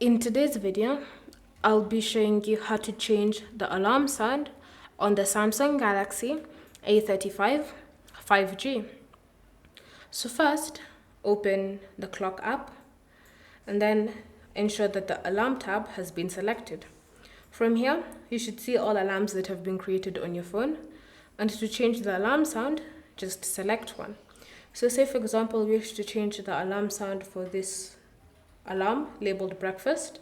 In today's video, I'll be showing you how to change the alarm sound on the Samsung Galaxy A35 5G. So first, open the clock app and then ensure that the alarm tab has been selected. From here, you should see all alarms that have been created on your phone. And to change the alarm sound, just select one. So say for example, we wish to change the alarm sound for this alarm labeled breakfast.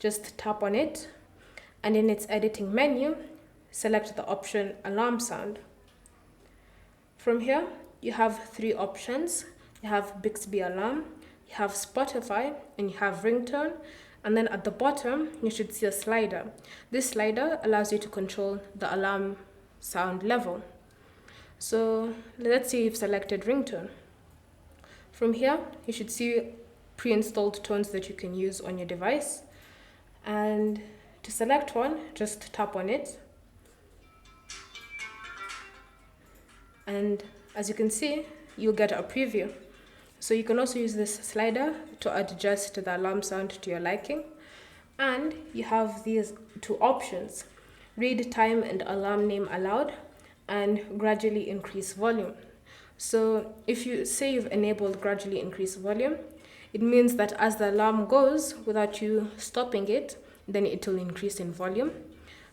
Just tap on it, and in its editing menu, select the option alarm sound. From here, you have three options. You have Bixby alarm, you have Spotify, and you have ringtone. And then at the bottom, you should see a slider. This slider allows you to control the alarm sound level. So let's say you've selected ringtone. From here, you should see pre-installed tones that you can use on your device. And to select one, just tap on it. And as you can see, you'll get a preview. So you can also use this slider to adjust the alarm sound to your liking. And you have these two options: read time and alarm name aloud, and gradually increase volume. So if you say you've enabled gradually increase volume, it means that as the alarm goes without you stopping it, then it will increase in volume.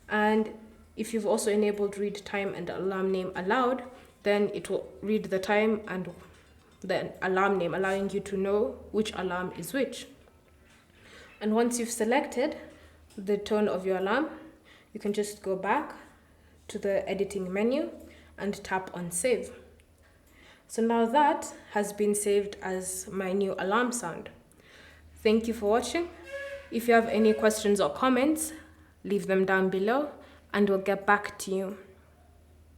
And if you've also enabled read time and alarm name aloud, then it will read the time and the alarm name, allowing you to know which alarm is which. And once you've selected the tone of your alarm, you can just go back to the editing menu and tap on save. So now that has been saved as my new alarm sound. Thank you for watching. If you have any questions or comments, leave them down below and we'll get back to you.